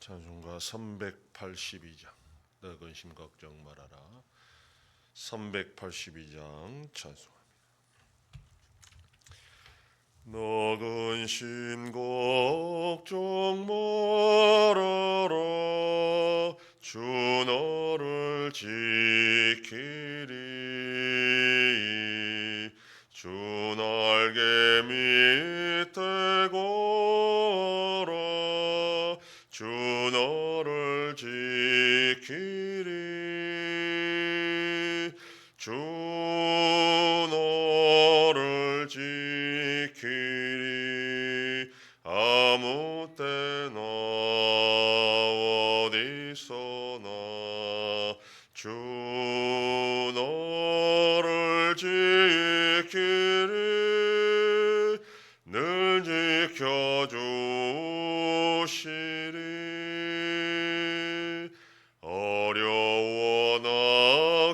찬송가 382장 너 근심 걱정 말아라. 382장 찬송합니다. 너 근심 걱정 말아라. 주 너를 지키리. 주 날개 밑에 걸어 주 너를 지키리. 주 너를 지키리. 아무 때나 어디서나 주 너를 지키리. 늘 지켜주시리. 어려워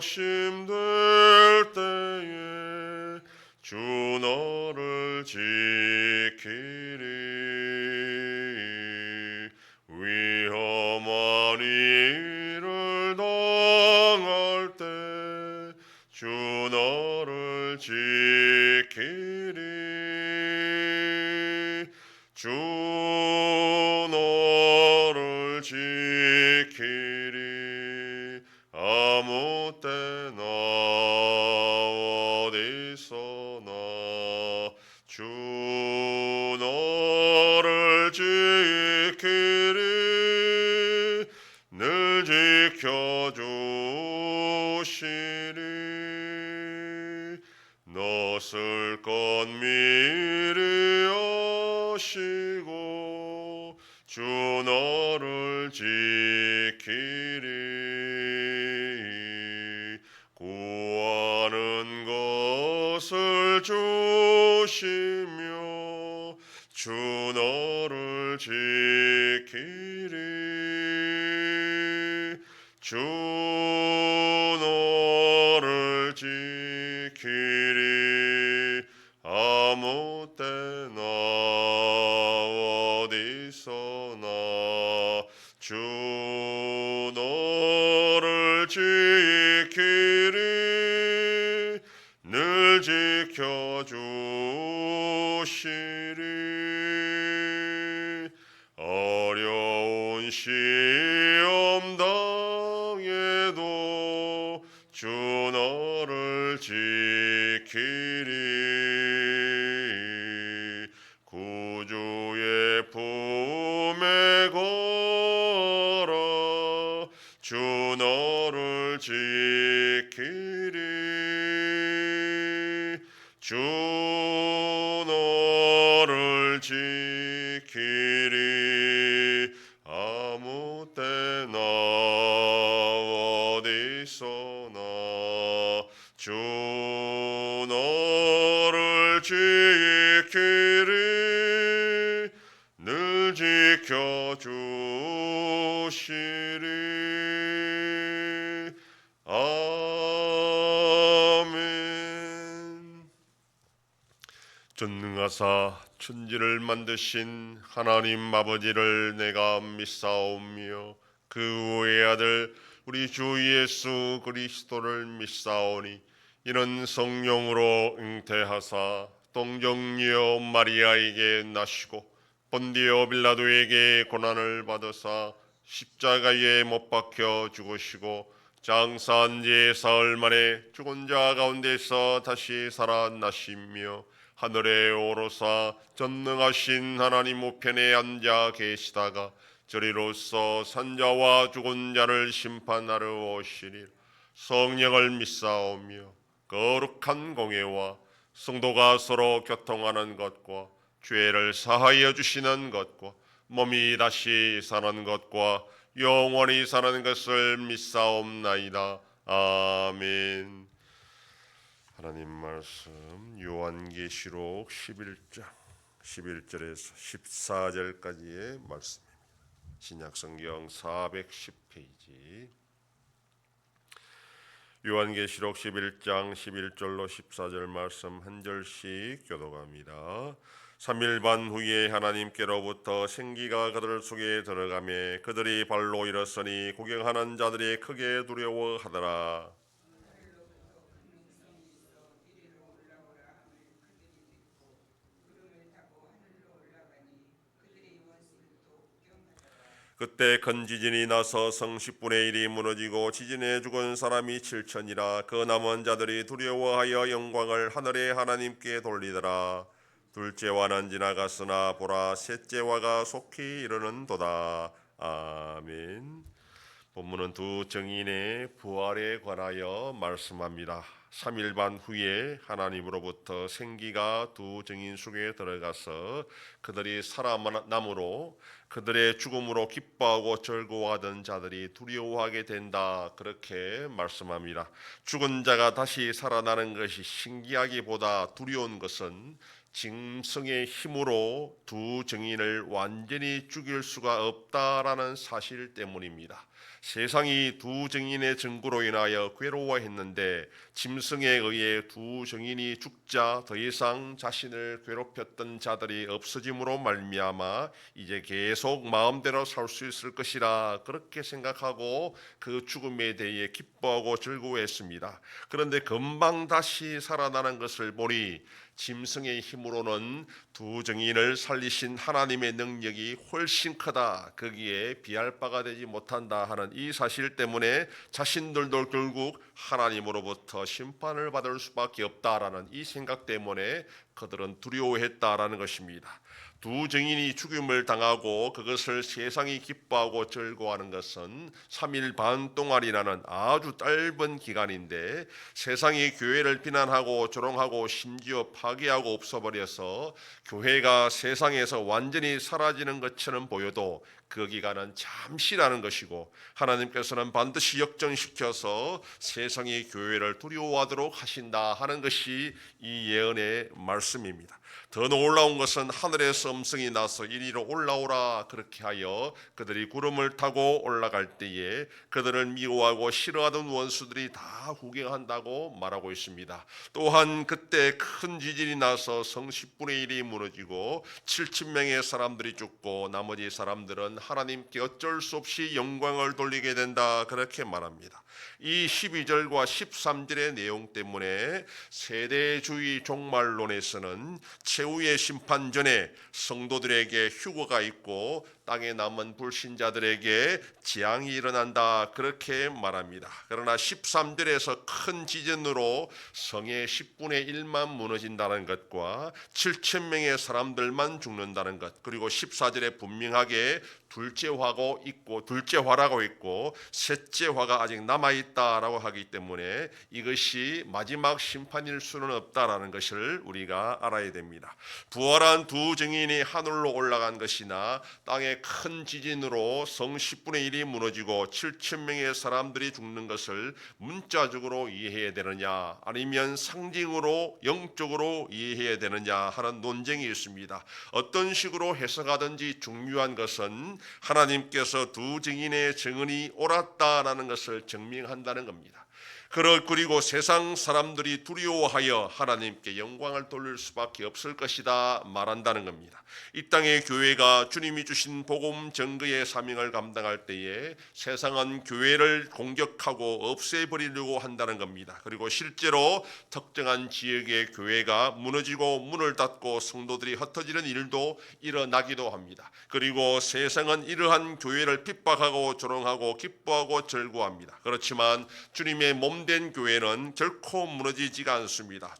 낙심될 때에 주 너를 지키리. 위험한 일을 당할 때 주 너를 지키리. 주 너를 지키리. 아무 때나 어디서나 주 너를 지키리. 늘 지켜주시리. 너쓸 것 미리 아시고 주 너를 지키리. 구하는 것을 주시며 주 너를 지키리. 주 너를 지키리. 아무 때나 어디서나 주 너를 지키리. 늘 지켜주시리. 어려운 시험 당해도 주 너를 지키리. 구주의 품에 걸어 주 너를 지키리. 주 너를 지키리. 아무 때나 어디서나 주 너를 지키리. 늘 지켜주시리. 아멘. 전능하사 천지를 만드신 하나님 아버지를 내가 믿사오며 그 후의 아들 우리 주 예수 그리스도를 믿사오니 이는 성령으로 잉태하사 동정녀 마리아에게 나시고 본디오 빌라도에게 고난을 받으사 십자가에 못 박혀 죽으시고 장사한 지 사흘 만에 죽은 자 가운데서 다시 살아나시며 하늘에 오르사 전능하신 하나님 우편에 앉아 계시다가 저리로서 산자와 죽은 자를 심판하러 오시리라. 성령을 믿사오며 거룩한 공예와 성도가 서로 교통하는 것과 죄를 사하여 주시는 것과 몸이 다시 사는 것과 영원히 사는 것을 믿사옵나이다. 아멘. 하나님 말씀 요한계시록 11장 11절에서 14절까지의 말씀입니다. 신약성경 410페이지. 요한계시록 11장 11절로 14절 말씀 한 절씩 교독합니다. 3일 반 후에 하나님께로부터 생기가 그들 속에 들어가매 그들이 발로 일었으니 구경하는 자들이 크게 두려워하더라. 그때 큰 지진이 나서 성 10분의 1이 무너지고 지진에 죽은 사람이 7천이라. 그 남은 자들이 두려워하여 영광을 하늘의 하나님께 돌리더라. 둘째와는 지나갔으나 보라 셋째와가 속히 이르는도다. 아멘. 본문은 두 증인의 부활에 관하여 말씀합니다. 3일 반 후에 하나님으로부터 생기가 두 증인 속에 들어가서 그들이 살아남으로 그들의 죽음으로 기뻐하고 즐거워하던 자들이 두려워하게 된다. 그렇게 말씀합니다. 죽은 자가 다시 살아나는 것이 신기하기보다 두려운 것은 짐승의 힘으로 두 증인을 완전히 죽일 수가 없다라는 사실 때문입니다. 세상이 두 증인의 증거로 인하여 괴로워했는데 짐승에 의해 두 증인이 죽자 더 이상 자신을 괴롭혔던 자들이 없어짐으로 말미암아 이제 계속 마음대로 살 수 있을 것이라 그렇게 생각하고 그 죽음에 대해 기뻐하고 즐거워했습니다. 그런데 금방 다시 살아나는 것을 보니 짐승의 힘으로는 두 증인을 살리신 하나님의 능력이 훨씬 크다. 거기에 비할 바가 되지 못한다 하는 이 사실 때문에 자신들도 결국 하나님으로부터 심판을 받을 수밖에 없다라는 이 생각 때문에 그들은 두려워했다라는 것입니다. 두 증인이 죽임을 당하고 그것을 세상이 기뻐하고 즐거워하는 것은 3일 반 동안이라는 아주 짧은 기간인데 세상이 교회를 비난하고 조롱하고 심지어 파괴하고 없어버려서 교회가 세상에서 완전히 사라지는 것처럼 보여도 그 기간은 잠시라는 것이고 하나님께서는 반드시 역전시켜서 세상이 교회를 두려워하도록 하신다 하는 것이 이 예언의 말씀입니다. 더 놀라운 것은 하늘에서 음성이 나서 이리로 올라오라 그렇게 하여 그들이 구름을 타고 올라갈 때에 그들을 미워하고 싫어하던 원수들이 다 구경한다고 말하고 있습니다. 또한 그때 큰 지진이 나서 성 10분의 1이 무너지고 7,000명의 사람들이 죽고 나머지 사람들은 하나님께 어쩔 수 없이 영광을 돌리게 된다 그렇게 말합니다. 이 12절과 13절의 내용 때문에 세대주의 종말론에서는 최후의 심판 전에 성도들에게 휴거가 있고 땅에 남은 불신자들에게 재앙이 일어난다 그렇게 말합니다. 그러나 13절에서 큰 지진으로 성의 10분의 1만 무너진다는 것과 7,000명의 사람들만 죽는다는 것, 그리고 14절에 분명하게 둘째화라고 있고 셋째화가 아직 남아있다라고 하기 때문에 이것이 마지막 심판일 수는 없다라는 것을 우리가 알아야 됩니다. 부활한 두 증인이 하늘로 올라간 것이나 땅의 큰 지진으로 성 10분의 1이 무너지고 7,000명의 사람들이 죽는 것을 문자적으로 이해해야 되느냐 아니면 상징으로 영적으로 이해해야 되느냐 하는 논쟁이 있습니다. 어떤 식으로 해석하든지 중요한 것은 하나님께서 두 증인의 증언이 옳았다라는 것을 증명한다는 겁니다. 그리고 세상 사람들이 두려워하여 하나님께 영광을 돌릴 수밖에 없을 것이다 말한다는 겁니다. 이 땅의 교회가 주님이 주신 복음 증거의 사명을 감당할 때에 세상은 교회를 공격하고 없애버리려고 한다는 겁니다. 그리고 실제로 특정한 지역의 교회가 무너지고 문을 닫고 성도들이 흩어지는 일도 일어나기도 합니다. 그리고 세상은 이러한 교회를 핍박하고 조롱하고 기뻐하고 즐거워합니다. 그렇지만 주님의 몸된 교회는 결코 무너지지가 않습니다.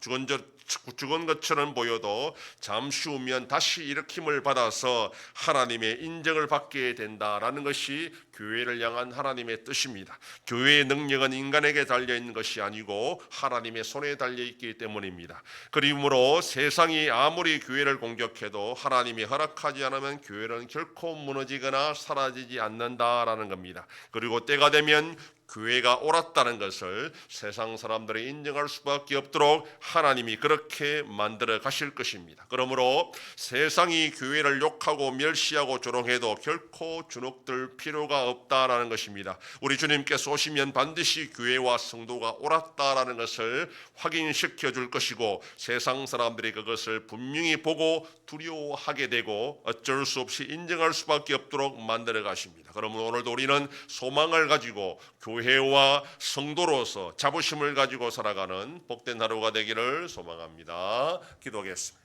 죽은 것처럼 보여도 잠시 후면 다시 일으킴을 받아서 하나님의 인정을 받게 된다라는 것이 교회를 향한 하나님의 뜻입니다. 교회의 능력은 인간에게 달려있는 것이 아니고 하나님의 손에 달려있기 때문입니다. 그러므로 세상이 아무리 교회를 공격해도 하나님이 허락하지 않으면 교회는 결코 무너지거나 사라지지 않는다라는 겁니다. 그리고 때가 되면 교회가 옳았다는 것을 세상 사람들이 인정할 수밖에 없도록 하나님이 그렇게 그렇게 만들어 가실 것입니다. 그러므로 세상이 교회를 욕하고 멸시하고 조롱해도 결코 주눅들 필요가 없다라는 것입니다. 우리 주님께서 오시면 반드시 교회와 성도가 옳았다라는 것을 확인시켜 줄 것이고, 세상 사람들이 그것을 분명히 보고 두려워하게 되고 어쩔 수 없이 인정할 수밖에 없도록 만들어 가십니다. 그러면 오늘도 우리는 소망을 가지고 교회와 성도로서 자부심을 가지고 살아가는 복된 하루가 되기를 소망합니다. 기도하겠습니다.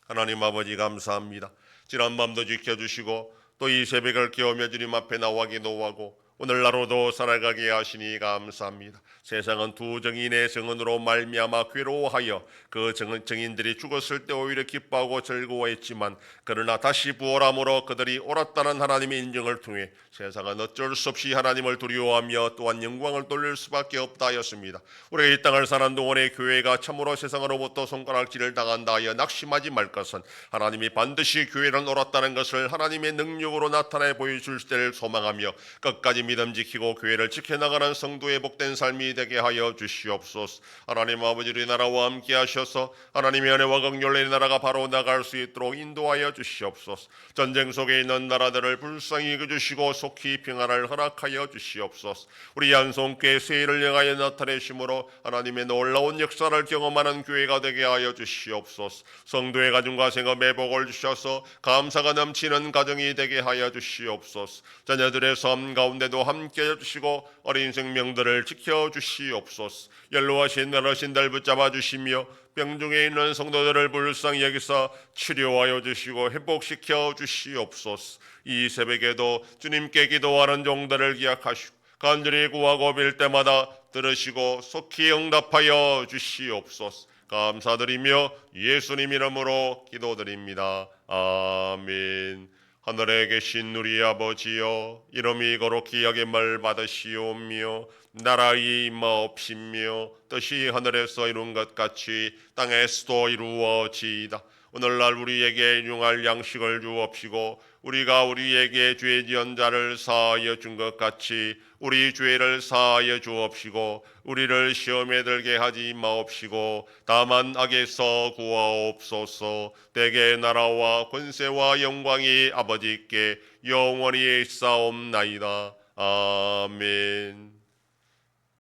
하나님 아버지, 감사합니다. 지난 밤도 지켜주시고 또 이 새벽을 깨우며 주님 앞에 나와 기도하고 오늘날로도 살아가게 하시니 감사합니다. 세상은 두 정인의 증언으로 말미암아 괴로워하여 그 증인들이 죽었을 때 오히려 기뻐하고 즐거워했지만, 그러나 다시 부활함으로 그들이 옳았다는 하나님의 인정을 통해 세상은 어쩔 수 없이 하나님을 두려워하며 또한 영광을 돌릴 수밖에 없다 하였습니다. 우리가 이 땅을 사는 동안에 교회가 참으로 세상으로부터 손가락질을 당한다 하여 낙심하지 말 것은, 하나님이 반드시 교회는 옳았다는 것을 하나님의 능력으로 나타내 보여줄 때를 소망하며 끝까지 믿음 지키고 교회를 지켜나가는 성도의 복된 삶이 되게 하여 주시옵소서. 하나님 아버지, 우리나라와 함께 하셔서 하나님의 은혜와 긍휼로 이 나라가 바로 나갈 수 있도록 인도하여 주시옵소서. 전쟁 속에 있는 나라들을 불쌍히 여겨주시고 속히 평안을 허락하여 주시옵소서. 우리 양손교회 새해를 향하여 나타내심으로 하나님의 놀라운 역사를 경험하는 교회가 되게 하여 주시옵소서. 성도의 가정과 생업에 복을 주셔서 감사가 넘치는 가정이 되게 하여 주시옵소서. 자녀들의 삶 가운데도 함께 해주시고 어린 생명들을 지켜주시옵소서. 연로하신 어르신들 붙잡아 주시며 병중에 있는 성도들을 불쌍히 여기서 치료하여 주시고 회복시켜 주시옵소서. 이 새벽에도 주님께 기도하는 종들을 기억하시고 간절히 구하고 빌 때마다 들으시고 속히 응답하여 주시옵소서. 감사드리며 예수님 이름으로 기도드립니다. 아멘. 하늘에 계신 우리 아버지여, 이름이 거룩히 여김을 받으시오며 나라의 임하옵시며 뜻이 하늘에서 이룬 것 같이 땅에서도 이루어지이다. 오늘날 우리에게 일용할 양식을 주옵시고 우리가 우리에게 죄 지은 자를 사하여 준 것 같이 우리 죄를 사하여 주옵시고 우리를 시험에 들게 하지 마옵시고 다만 악에서 구하옵소서. 대개 나라와 권세와 영광이 아버지께 영원히 있사옵나이다. 아멘.